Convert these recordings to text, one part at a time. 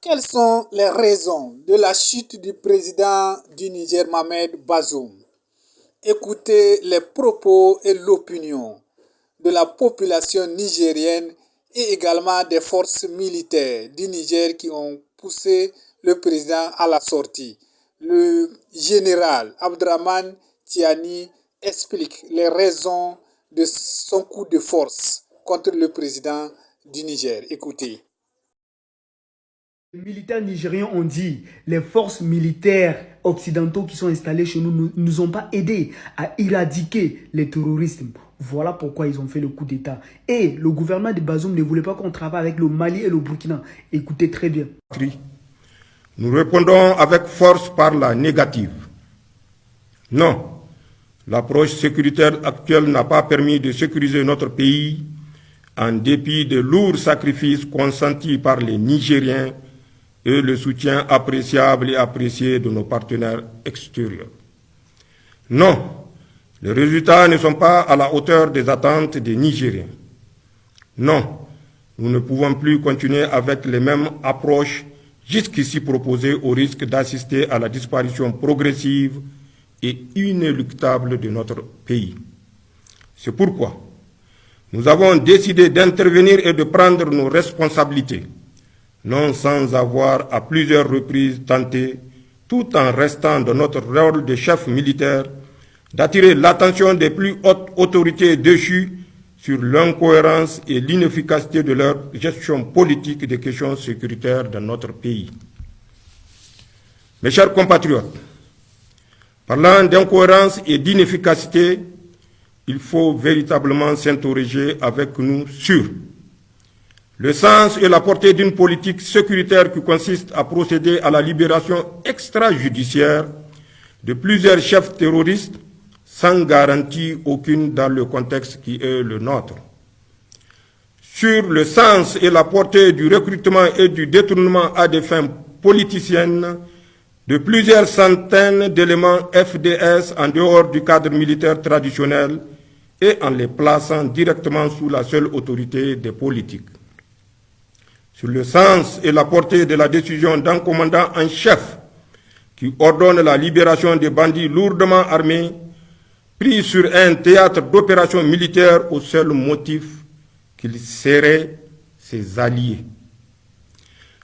Quelles sont les raisons de la chute du président du Niger, Mohamed Bazoum? Écoutez les propos et l'opinion de la population nigérienne et également des forces militaires du Niger qui ont poussé le président à la sortie. Le général Abdraman Tiani explique les raisons de son coup de force contre le président du Niger. Écoutez. Les militaires nigériens ont dit les forces militaires occidentaux qui sont installés chez nous ne nous ont pas aidés à éradiquer les terroristes. Voilà pourquoi ils ont fait le coup d'État. Et le gouvernement de Bazoum ne voulait pas qu'on travaille avec le Mali et le Burkina. Écoutez très bien. Nous répondons avec force par la négative. Non, l'approche sécuritaire actuelle n'a pas permis de sécuriser notre pays en dépit des lourds sacrifices consentis par les Nigériens et le soutien appréciable et apprécié de nos partenaires extérieurs. Non, les résultats ne sont pas à la hauteur des attentes des Nigériens. Non, nous ne pouvons plus continuer avec les mêmes approches jusqu'ici proposées au risque d'assister à la disparition progressive et inéluctable de notre pays. C'est pourquoi nous avons décidé d'intervenir et de prendre nos responsabilités, non sans avoir à plusieurs reprises tenté, tout en restant dans notre rôle de chef militaire, d'attirer l'attention des plus hautes autorités déchues sur l'incohérence et l'inefficacité de leur gestion politique des questions sécuritaires dans notre pays. Mes chers compatriotes, parlant d'incohérence et d'inefficacité, il faut véritablement s'interroger avec nous sur le sens et la portée d'une politique sécuritaire qui consiste à procéder à la libération extrajudiciaire de plusieurs chefs terroristes sans garantie aucune dans le contexte qui est le nôtre. Sur le sens et la portée du recrutement et du détournement à des fins politiciennes de plusieurs centaines d'éléments FDS en dehors du cadre militaire traditionnel et en les plaçant directement sous la seule autorité des politiques. Sur le sens et la portée de la décision d'un commandant en chef qui ordonne la libération des bandits lourdement armés pris sur un théâtre d'opération militaire au seul motif qu'ils seraient ses alliés.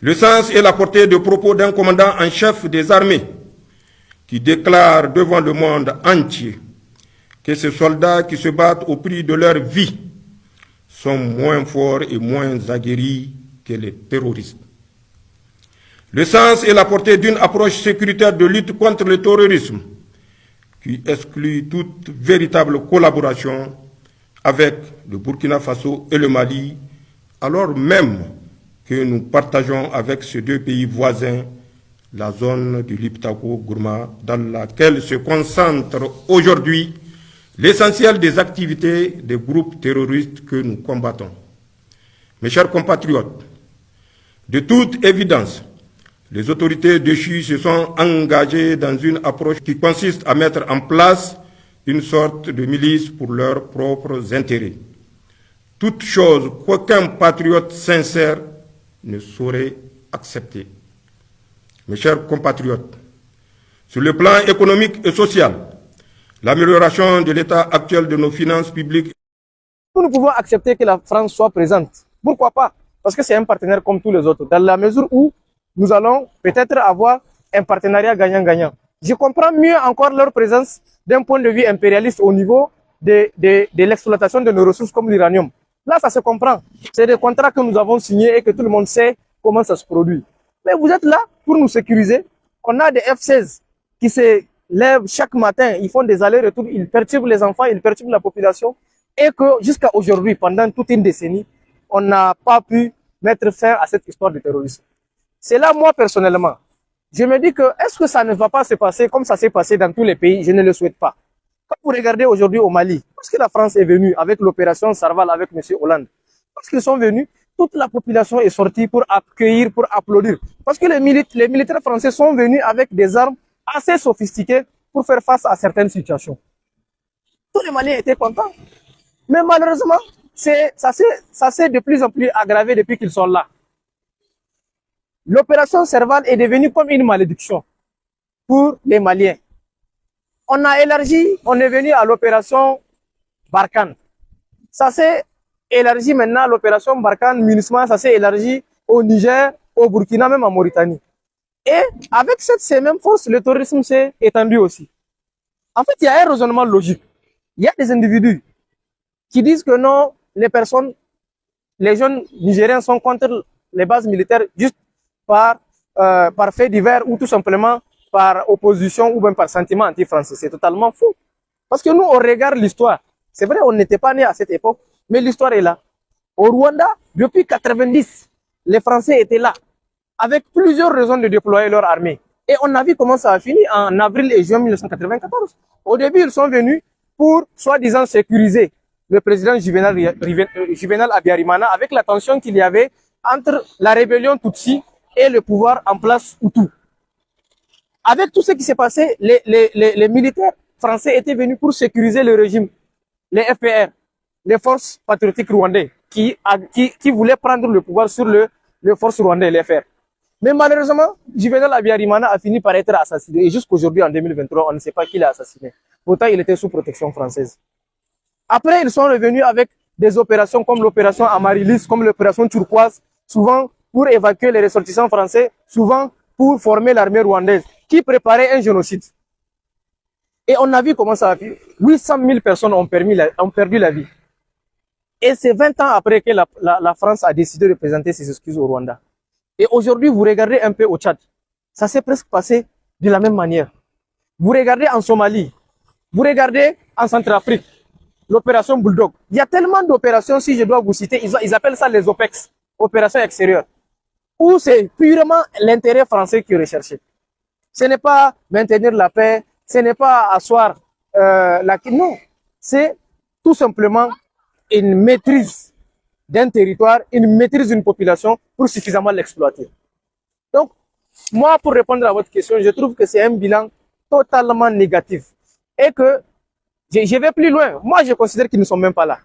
Le sens et la portée de propos d'un commandant en chef des armées qui déclare devant le monde entier que ces soldats qui se battent au prix de leur vie sont moins forts et moins aguerris que les terroristes. Le sens et la portée d'une approche sécuritaire de lutte contre le terrorisme qui exclut toute véritable collaboration avec le Burkina Faso et le Mali, alors même que nous partageons avec ces deux pays voisins la zone du Liptako-Gourma dans laquelle se concentre aujourd'hui l'essentiel des activités des groupes terroristes que nous combattons. Mes chers compatriotes, de toute évidence, les autorités déchues se sont engagées dans une approche qui consiste à mettre en place une sorte de milice pour leurs propres intérêts. Toute chose qu'aucun patriote sincère ne saurait accepter. Mes chers compatriotes, sur le plan économique et social, l'amélioration de l'état actuel de nos finances publiques. Nous pouvons accepter que la France soit présente. Pourquoi pas? Parce que c'est un partenaire comme tous les autres, dans la mesure où nous allons peut-être avoir un partenariat gagnant-gagnant. Je comprends mieux encore leur présence d'un point de vue impérialiste au niveau de l'exploitation de nos ressources comme l'uranium. Là, ça se comprend. C'est des contrats que nous avons signés et que tout le monde sait comment ça se produit. Mais vous êtes là pour nous sécuriser. On a des F-16 qui se lèvent chaque matin, ils font des allers-retours, ils perturbent les enfants, ils perturbent la population. Et que jusqu'à aujourd'hui, pendant toute une décennie, on n'a pas pu mettre fin à cette histoire de terrorisme. C'est là, moi, personnellement, je me dis que est-ce que ça ne va pas se passer comme ça s'est passé dans tous les pays? Je ne le souhaite pas. Quand vous regardez aujourd'hui au Mali, parce que la France est venue avec l'opération Sarval avec M. Hollande, parce qu'ils sont venus, toute la population est sortie pour accueillir, pour applaudir. Parce que les militaires français sont venus avec des armes assez sophistiquées pour faire face à certaines situations. Tous les Maliens étaient contents. Mais malheureusement, ça s'est de plus en plus aggravé depuis qu'ils sont là. l'opération Serval est devenue comme une malédiction pour les Maliens. On a élargi, on est venu à l'opération Barkhane. Ça s'est élargi maintenant, l'opération Barkhane, MINUSMA, ça s'est élargi au Niger, au Burkina, même en Mauritanie. Et avec ces mêmes forces, le terrorisme s'est étendu aussi. En fait, il y a un raisonnement logique. Il y a des individus qui disent que non, les jeunes Nigériens sont contre les bases militaires juste par fait divers ou tout simplement par opposition ou même par sentiment anti-français. C'est totalement faux. Parce que nous, on regarde l'histoire. C'est vrai, on n'était pas né à cette époque, mais l'histoire est là. Au Rwanda, depuis 90, les Français étaient là, avec plusieurs raisons de déployer leur armée. Et on a vu comment ça a fini en avril et juin 1994. Au début, ils sont venus pour, soi-disant, sécuriser le président Juvenal Abiyarimana avec la tension qu'il y avait entre la rébellion Tutsi et le pouvoir en place Hutu. Avec tout ce qui s'est passé, les militaires français étaient venus pour sécuriser le régime, les FPR, les forces patriotiques rwandais, qui voulaient prendre le pouvoir sur les forces rwandaises, les FR. Mais malheureusement, Juvenal Abiyarimana a fini par être assassiné. Et jusqu'aujourd'hui, en 2023, on ne sait pas qui l'a assassiné. Pourtant, il était sous protection française. Après, ils sont revenus avec des opérations comme l'opération Amaryllis, comme l'opération Turquoise, souvent pour évacuer les ressortissants français, souvent pour former l'armée rwandaise, qui préparait un génocide. Et on a vu comment ça a fait. 800 000 personnes ont perdu la vie. Et c'est 20 ans après que la France a décidé de présenter ses excuses au Rwanda. Et aujourd'hui, vous regardez un peu au Tchad. Ça s'est presque passé de la même manière. Vous regardez en Somalie. Vous regardez en Centrafrique. L'opération Bulldog. Il y a tellement d'opérations, si je dois vous citer, ils appellent ça les OPEX, opérations extérieures, où c'est purement l'intérêt français qui est recherché. Ce n'est pas maintenir la paix, ce n'est pas asseoir non, c'est tout simplement une maîtrise d'un territoire, une maîtrise d'une population pour suffisamment l'exploiter. Donc, moi, pour répondre à votre question, je trouve que c'est un bilan totalement négatif et que je vais plus loin. Moi, je considère qu'ils ne sont même pas là.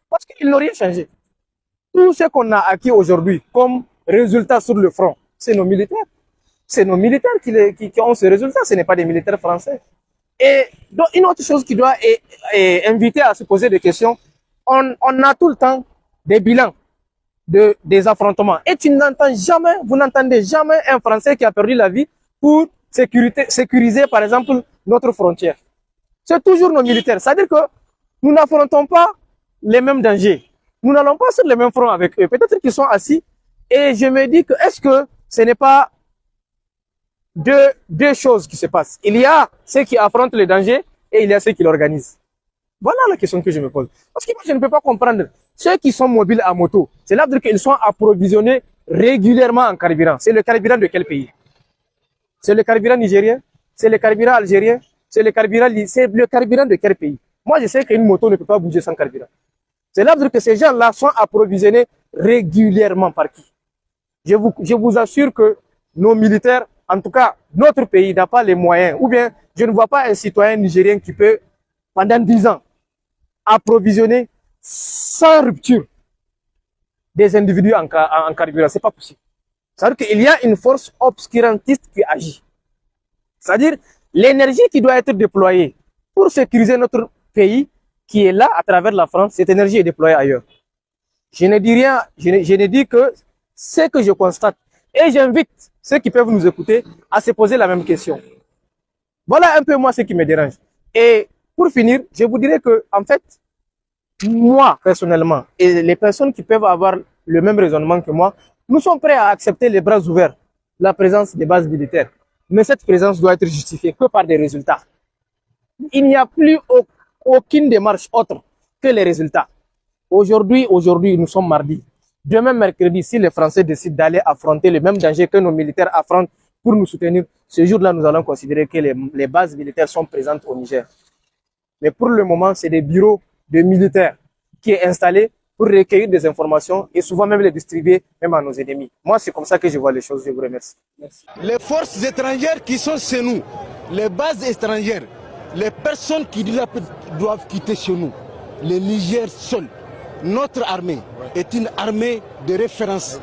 Parce qu'ils n'ont rien changé. Tout ce qu'on a acquis aujourd'hui comme résultat sur le front, c'est nos militaires. C'est nos militaires qui ont ce résultat. Ce n'est pas des militaires français. Et donc, une autre chose qui doit inviter à se poser des questions, on a tout le temps des bilans des affrontements. Et vous n'entendez jamais un Français qui a perdu la vie pour sécuriser, par exemple, notre frontière. C'est toujours nos militaires. C'est-à-dire que nous n'affrontons pas les mêmes dangers. Nous n'allons pas sur les mêmes fronts avec eux. Peut-être qu'ils sont assis. Et je me dis que est-ce que ce n'est pas deux choses qui se passent? Il y a ceux qui affrontent les dangers et il y a ceux qui l'organisent. Voilà la question que je me pose. Parce que moi, je ne peux pas comprendre. Ceux qui sont mobiles à moto, c'est là qu'ils sont approvisionnés régulièrement en carburant. C'est le carburant de quel pays? C'est le carburant nigérien? C'est le carburant algérien? C'est le carburant de quel pays? Moi, je sais qu'une moto ne peut pas bouger sans carburant. C'est là que ces gens-là sont approvisionnés régulièrement par qui? Je vous assure que nos militaires, en tout cas, notre pays n'a pas les moyens. Ou bien, je ne vois pas un citoyen nigérien qui peut, pendant 10 ans, approvisionner sans rupture des individus en carburant. C'est pas possible. C'est-à-dire qu'il y a une force obscurantiste qui agit. C'est-à-dire, l'énergie qui doit être déployée pour sécuriser notre pays, qui est là à travers la France, cette énergie est déployée ailleurs. Je ne dis rien, je ne dis que ce que je constate. Et j'invite ceux qui peuvent nous écouter à se poser la même question. Voilà un peu moi ce qui me dérange. Et pour finir, je vous dirais que, en fait, moi, personnellement, et les personnes qui peuvent avoir le même raisonnement que moi, nous sommes prêts à accepter les bras ouverts la présence des bases militaires. Mais cette présence doit être justifiée que par des résultats. Il n'y a plus aucune démarche autre que les résultats. Aujourd'hui, nous sommes mardi. Demain, mercredi, si les Français décident d'aller affronter le même danger que nos militaires affrontent pour nous soutenir, ce jour-là, nous allons considérer que les bases militaires sont présentes au Niger. Mais pour le moment, c'est des bureaux de militaires qui est installé pour recueillir des informations et souvent même les distribuer même à nos ennemis. Moi, c'est comme ça que je vois les choses. Je vous remercie. Merci. Les forces étrangères qui sont chez nous, les bases étrangères, les personnes qui doivent quitter chez nous, le Niger seul, notre armée est une armée de référence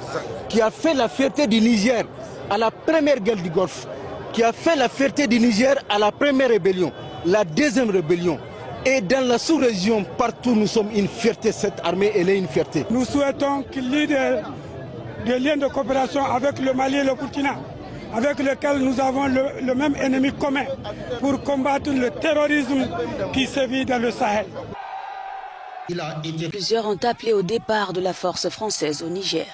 qui a fait la fierté du Niger à la première guerre du Golfe, qui a fait la fierté du Niger à la première rébellion, la deuxième rébellion. Et dans la sous-région, partout, nous sommes une fierté. Cette armée, elle est une fierté. Nous souhaitons qu'il y ait des liens de coopération avec le Mali et le Burkina, avec lesquels nous avons le même ennemi commun pour combattre le terrorisme qui sévit dans le Sahel. Plusieurs ont appelé au départ de la force française au Niger.